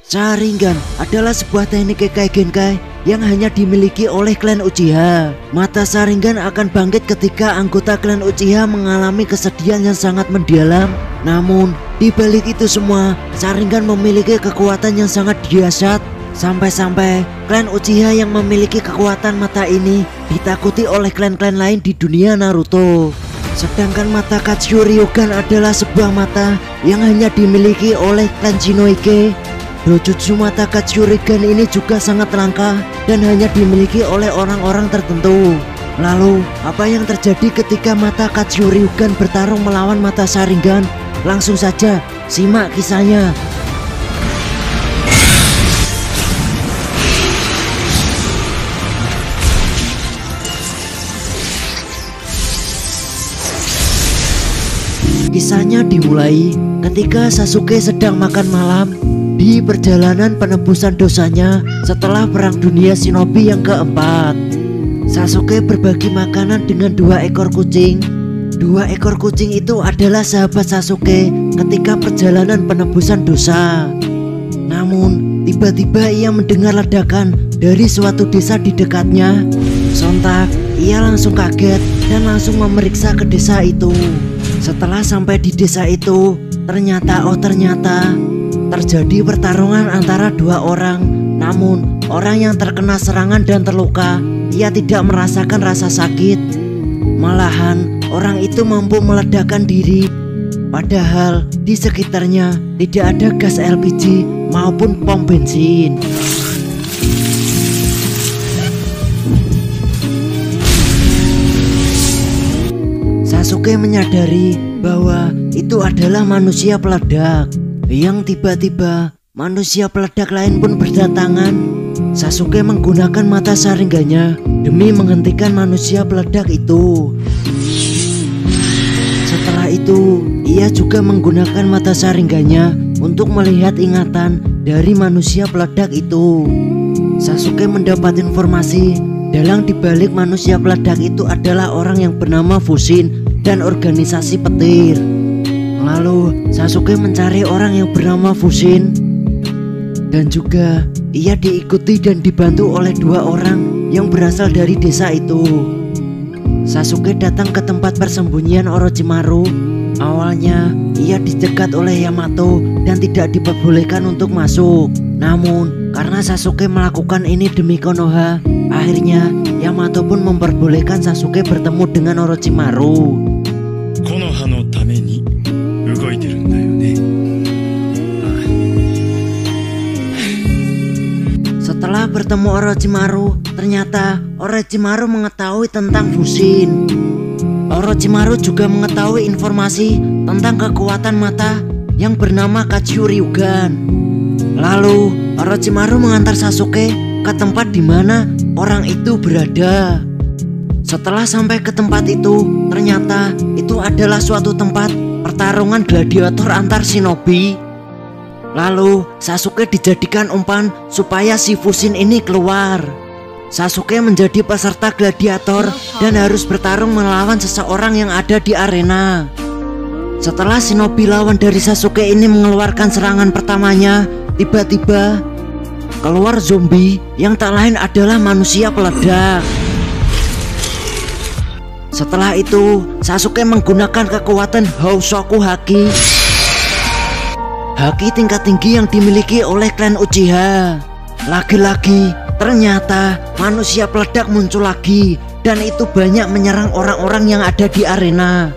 Sharingan adalah sebuah teknik Kekkei Genkai yang hanya dimiliki oleh klan Uchiha. Mata Sharingan akan bangkit ketika anggota klan Uchiha mengalami kesedihan yang sangat mendalam. Namun, di balik itu semua, Sharingan memiliki kekuatan yang sangat dahsyat. Sampai-sampai klan Uchiha yang memiliki kekuatan mata ini ditakuti oleh klan-klan lain di dunia Naruto. Sedangkan mata Katsuryugan adalah sebuah mata yang hanya dimiliki oleh klan Shinohige. Dojutsu mata Katsuryugan ini juga sangat langka dan hanya dimiliki oleh orang-orang tertentu. Lalu, apa yang terjadi ketika mata Katsuryugan bertarung melawan mata Sharingan? Langsung saja, simak kisahnya. Kisahnya dimulai ketika Sasuke sedang makan malam di perjalanan penebusan dosanya setelah perang dunia shinobi yang keempat. Sasuke berbagi makanan dengan 2 ekor kucing. 2 ekor kucing itu adalah sahabat Sasuke ketika perjalanan penebusan dosa. Namun tiba-tiba ia mendengar ledakan dari suatu desa di dekatnya. Sontak ia langsung kaget dan langsung memeriksa ke desa itu. Setelah sampai di desa itu, ternyata terjadi pertarungan antara 2 orang. Namun orang yang terkena serangan dan terluka, ia tidak merasakan rasa sakit. Malahan orang itu mampu meledakkan diri. Padahal di sekitarnya tidak ada gas LPG maupun pom bensin. Sasuke menyadari bahwa itu adalah manusia peledak. Yang tiba-tiba manusia peledak lain pun berdatangan. Sasuke menggunakan mata Sharingannya demi menghentikan manusia peledak itu. Setelah itu, ia juga menggunakan mata Sharingannya untuk melihat ingatan dari manusia peledak itu. Sasuke mendapat informasi dalang dibalik manusia peledak itu adalah orang yang bernama Fushin dan organisasi petir. Lalu Sasuke mencari orang yang bernama Fushin, dan juga ia diikuti dan dibantu oleh 2 orang yang berasal dari desa itu. Sasuke datang ke tempat persembunyian Orochimaru. Awalnya ia dicegat oleh Yamato dan tidak diperbolehkan untuk masuk. Namun karena Sasuke melakukan ini demi Konoha, akhirnya Yamato pun memperbolehkan Sasuke bertemu dengan Orochimaru. Konoha no tame ni ugoiteru nda yo ne. Setelah bertemu Orochimaru, ternyata Orochimaru mengetahui tentang Fushin. Orochimaru juga mengetahui informasi tentang kekuatan mata yang bernama Katsuryugan. Lalu Orochimaru mengantar Sasuke ke tempat di mana orang itu berada. Setelah sampai ke tempat itu, ternyata itu adalah suatu tempat pertarungan gladiator antar shinobi. Lalu Sasuke dijadikan umpan supaya si Fushin ini keluar. Sasuke menjadi peserta gladiator dan harus bertarung melawan seseorang yang ada di arena. Setelah shinobi lawan dari Sasuke ini mengeluarkan serangan pertamanya, tiba-tiba keluar zombie yang tak lain adalah manusia peledak. Setelah itu, Sasuke menggunakan kekuatan Hosoku Haki. Haki tingkat tinggi yang dimiliki oleh klan Uchiha. Lagi-lagi, ternyata manusia peledak muncul lagi, dan itu banyak menyerang orang-orang yang ada di arena.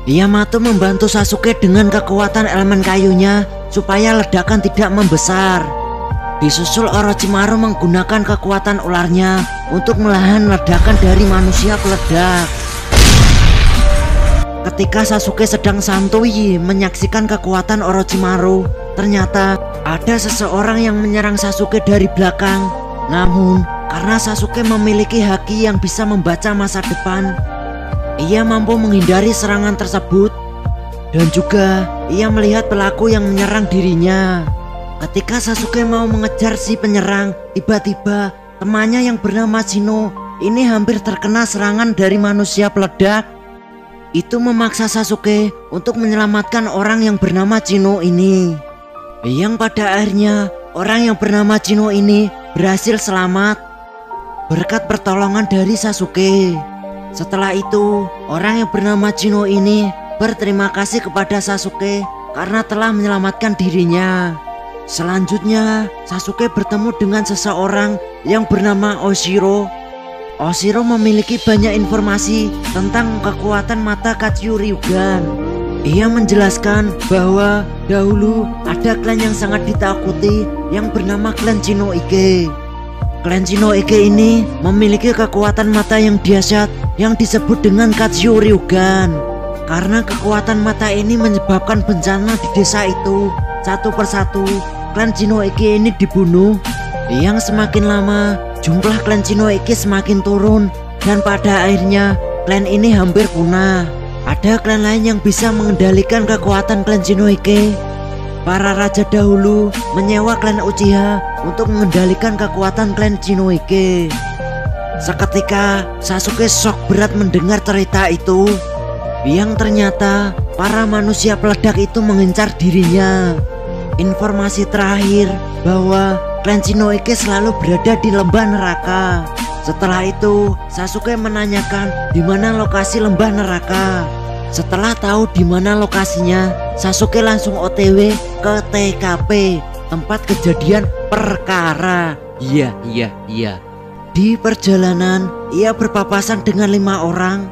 Yamato membantu Sasuke dengan kekuatan elemen kayunya supaya ledakan tidak membesar. Disusul Orochimaru menggunakan kekuatan ularnya untuk menahan ledakan dari manusia peledak. Ketika Sasuke sedang santuy menyaksikan kekuatan Orochimaru, ternyata ada seseorang yang menyerang Sasuke dari belakang. Namun karena Sasuke memiliki haki yang bisa membaca masa depan, ia mampu menghindari serangan tersebut. Dan juga ia melihat pelaku yang menyerang dirinya. Ketika Sasuke mau mengejar si penyerang, tiba-tiba temannya yang bernama Shino ini hampir terkena serangan dari manusia peledak. Itu memaksa Sasuke untuk menyelamatkan orang yang bernama Shino ini. Yang pada akhirnya orang yang bernama Chino ini berhasil selamat berkat pertolongan dari Sasuke. Setelah itu, orang yang bernama Chino ini berterima kasih kepada Sasuke karena telah menyelamatkan dirinya. Selanjutnya, Sasuke bertemu dengan seseorang yang bernama Oshiro. Oshiro memiliki banyak informasi tentang kekuatan mata Kachyu Ryugan. Ia menjelaskan bahwa dahulu ada klan yang sangat ditakuti yang bernama klan Shinoike. Klan Shinoike ini memiliki kekuatan mata yang dahsyat yang disebut dengan Kachyu Ryugan. Karena kekuatan mata ini menyebabkan bencana di desa itu, satu persatu klan Shinoike ini dibunuh. Yang semakin lama jumlah klan Shinoike semakin turun dan pada akhirnya klan ini hampir punah. Ada klan lain yang bisa mengendalikan kekuatan klan Shinoike. Para raja dahulu menyewa klan Uchiha untuk mengendalikan kekuatan klan Shinoike. Seketika Sasuke shock berat mendengar cerita itu, yang ternyata para manusia peledak itu mengincar dirinya. Informasi terakhir bahwa klan Shinoike selalu berada di lembah neraka. Setelah itu, Sasuke menanyakan di mana lokasi lembah neraka. Setelah tahu di mana lokasinya, Sasuke langsung OTW ke TKP, tempat kejadian perkara. Iya. Di perjalanan, ia berpapasan dengan 5 orang.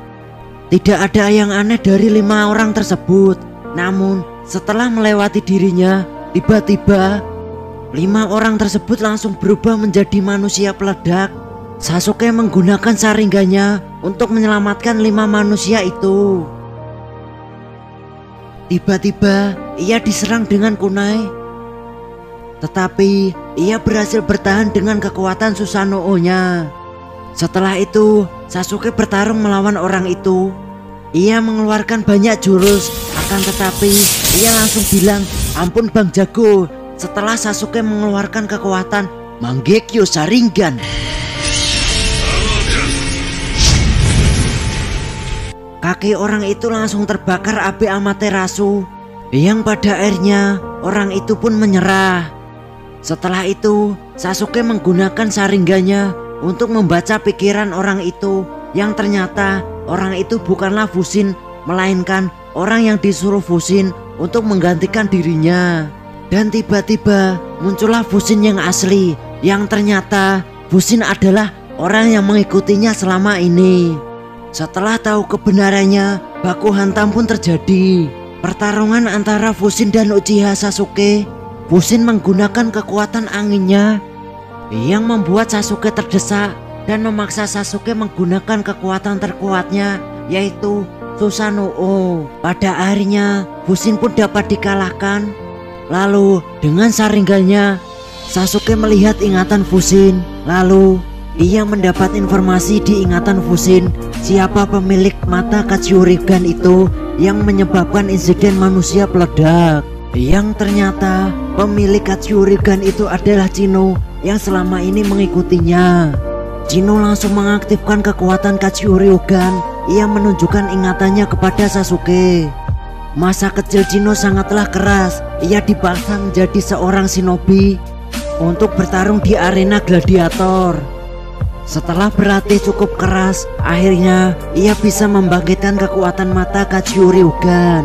Tidak ada yang aneh dari 5 orang tersebut. Namun, setelah melewati dirinya, tiba-tiba 5 orang tersebut langsung berubah menjadi manusia peledak. Sasuke menggunakan saringganya untuk menyelamatkan 5 manusia itu. Tiba-tiba ia diserang dengan kunai, tetapi ia berhasil bertahan dengan kekuatan Susanoo-nya. Setelah itu Sasuke bertarung melawan orang itu. Ia mengeluarkan banyak jurus, akan tetapi ia langsung bilang, "Ampun Bang Jago," setelah Sasuke mengeluarkan kekuatan Mangekyou Sharingan. Kaki orang itu langsung terbakar api Amaterasu, yang pada akhirnya orang itu pun menyerah. Setelah itu Sasuke menggunakan saringganya untuk membaca pikiran orang itu, yang ternyata orang itu bukanlah Fushin, melainkan orang yang disuruh Fushin untuk menggantikan dirinya. Dan tiba-tiba muncullah Fushin yang asli, yang ternyata Fushin adalah orang yang mengikutinya selama ini. Setelah tahu kebenarannya, baku hantam pun terjadi. Pertarungan antara Fushin dan Uchiha Sasuke. Fushin menggunakan kekuatan anginnya yang membuat Sasuke terdesak dan memaksa Sasuke menggunakan kekuatan terkuatnya, yaitu Susanoo. Pada akhirnya Fushin pun dapat dikalahkan. Lalu dengan saringganya Sasuke melihat ingatan Fushin. Lalu ia mendapat informasi di ingatan Fushin siapa pemilik mata Kachyu Ryugan itu yang menyebabkan insiden manusia peledak. Yang ternyata pemilik Kachyu Ryugan itu adalah Chino yang selama ini mengikutinya. Chino langsung mengaktifkan kekuatan Kachyu Ryugan. Ia menunjukkan ingatannya kepada Sasuke. Masa kecil Chino sangatlah keras. Ia dipaksa menjadi seorang shinobi untuk bertarung di arena gladiator. Setelah berlatih cukup keras, akhirnya ia bisa membangkitkan kekuatan mata Kachyu Ryugan.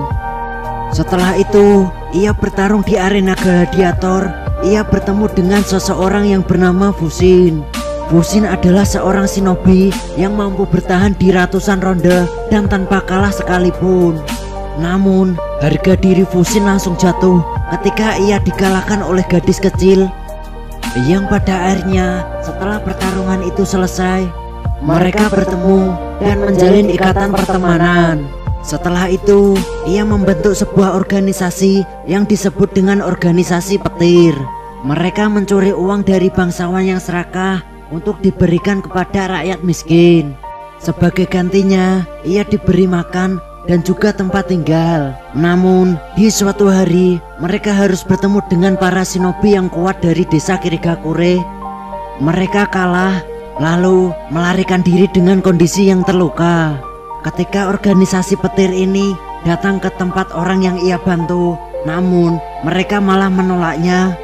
Setelah itu, ia bertarung di arena gladiator. Ia bertemu dengan seseorang yang bernama Fushin. Fushin adalah seorang shinobi yang mampu bertahan di ratusan ronde dan tanpa kalah sekalipun. Namun, harga diri Fushin langsung jatuh ketika ia dikalahkan oleh gadis kecil. Yang pada akhirnya setelah pertarungan itu selesai, mereka bertemu dan menjalin ikatan pertemanan. Setelah itu ia membentuk sebuah organisasi yang disebut dengan organisasi petir. Mereka mencuri uang dari bangsawan yang serakah untuk diberikan kepada rakyat miskin. Sebagai gantinya ia diberi makan dan juga tempat tinggal. Namun di suatu hari mereka harus bertemu dengan para shinobi yang kuat dari desa Kirigakure. Mereka kalah lalu melarikan diri dengan kondisi yang terluka. Ketika organisasi petir ini datang ke tempat orang yang ia bantu, Namun mereka malah menolaknya.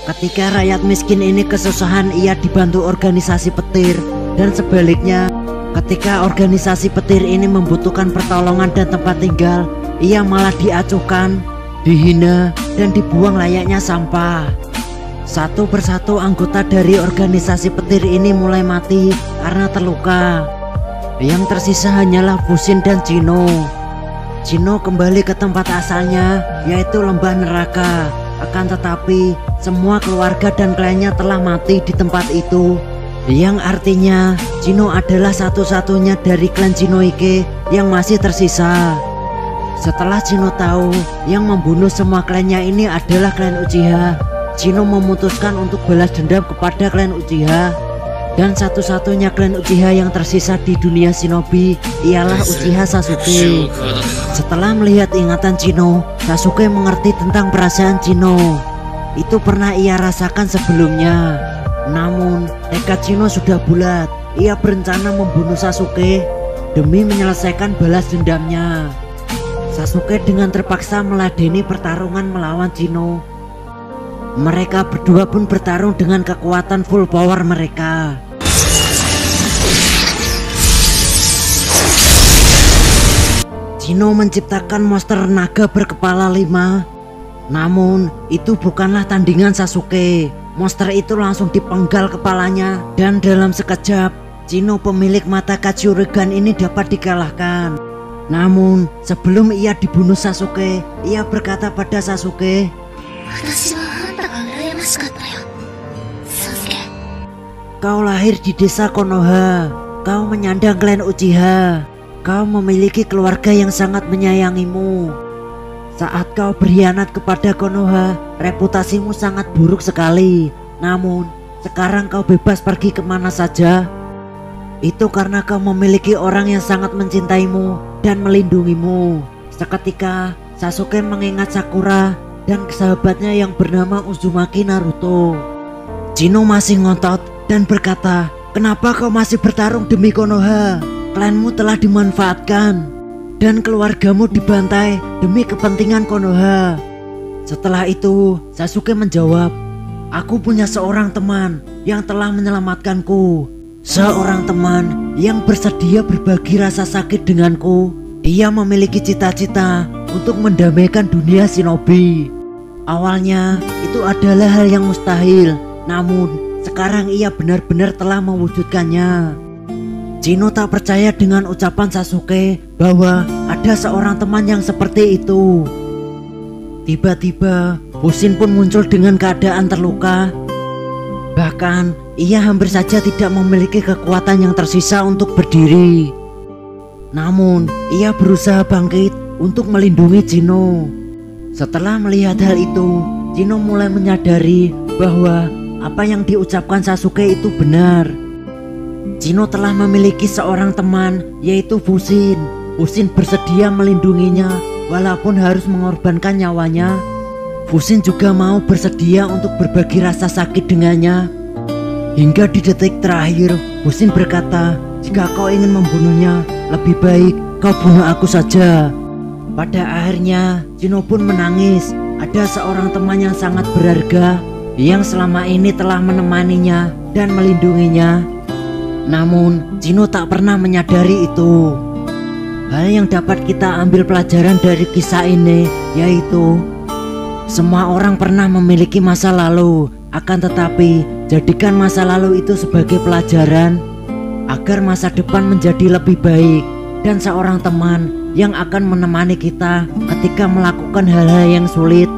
Ketika rakyat miskin ini kesusahan, ia dibantu organisasi petir. Dan sebaliknya, ketika organisasi petir ini membutuhkan pertolongan dan tempat tinggal, ia malah diacuhkan, dihina, dan dibuang layaknya sampah. Satu persatu anggota dari organisasi petir ini mulai mati karena terluka. Yang tersisa hanyalah Fusin dan Chino. Chino kembali ke tempat asalnya, yaitu lembah neraka. Akan tetapi semua keluarga dan kliennya telah mati di tempat itu, yang artinya Chino adalah satu-satunya dari klan Shinoike yang masih tersisa. Setelah Chino tahu yang membunuh semua kliennya ini adalah klan Uchiha, Chino memutuskan untuk balas dendam kepada klan Uchiha. Dan satu-satunya klan Uchiha yang tersisa di dunia shinobi ialah Uchiha Sasuke. Setelah melihat ingatan Chino, Sasuke mengerti tentang perasaan Chino. Itu pernah ia rasakan sebelumnya. Namun tekad Chino sudah bulat. Ia berencana membunuh Sasuke demi menyelesaikan balas dendamnya. Sasuke dengan terpaksa meladeni pertarungan melawan Chino. Mereka berdua pun bertarung dengan kekuatan full power mereka. Chino menciptakan monster naga berkepala 5. Namun itu bukanlah tandingan Sasuke. Monster itu langsung dipenggal kepalanya, dan dalam sekejap Chino pemilik mata Kachurigan ini dapat dikalahkan. Namun sebelum ia dibunuh Sasuke, ia berkata pada Sasuke, "Kau lahir di desa Konoha, kau menyandang klan Uchiha, kau memiliki keluarga yang sangat menyayangimu. Saat kau berkhianat kepada Konoha, reputasimu sangat buruk sekali. Namun sekarang kau bebas pergi kemana saja. Itu karena kau memiliki orang yang sangat mencintaimu dan melindungimu." Seketika Sasuke mengingat Sakura dan sahabatnya yang bernama Uzumaki Naruto. Chino masih ngotot dan berkata, "Kenapa kau masih bertarung demi Konoha? Klanmu telah dimanfaatkan dan keluargamu dibantai demi kepentingan Konoha." Setelah itu Sasuke menjawab, "Aku punya seorang teman yang telah menyelamatkanku. Seorang teman yang bersedia berbagi rasa sakit denganku. Dia memiliki cita-cita untuk mendamaikan dunia shinobi. Awalnya itu adalah hal yang mustahil, namun sekarang ia benar-benar telah mewujudkannya." Chino tak percaya dengan ucapan Sasuke bahwa ada seorang teman yang seperti itu. Tiba-tiba Fusin pun muncul dengan keadaan terluka. Bahkan ia hampir saja tidak memiliki kekuatan yang tersisa untuk berdiri. Namun ia berusaha bangkit untuk melindungi Chino. Setelah melihat hal itu, Chino mulai menyadari bahwa apa yang diucapkan Sasuke itu benar. Chino telah memiliki seorang teman, yaitu Fusin. Fusin bersedia melindunginya walaupun harus mengorbankan nyawanya. Fusin juga mau bersedia untuk berbagi rasa sakit dengannya. Hingga di detik terakhir, Fusin berkata, "Jika kau ingin membunuhnya, lebih baik kau bunuh aku saja." Pada akhirnya Chino pun menangis. Ada seorang teman yang sangat berharga yang selama ini telah menemaninya dan melindunginya. Namun Chino tak pernah menyadari itu. Hal yang dapat kita ambil pelajaran dari kisah ini yaitu semua orang pernah memiliki masa lalu. Akan tetapi jadikan masa lalu itu sebagai pelajaran agar masa depan menjadi lebih baik. Dan seorang teman yang akan menemani kita ketika melakukan hal-hal yang sulit,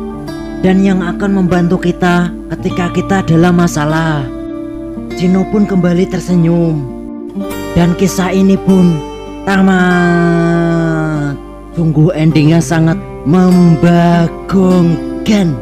dan yang akan membantu kita ketika kita dalam masalah. Chino pun kembali tersenyum. Dan kisah ini pun tamat. Sungguh endingnya sangat membagongkan.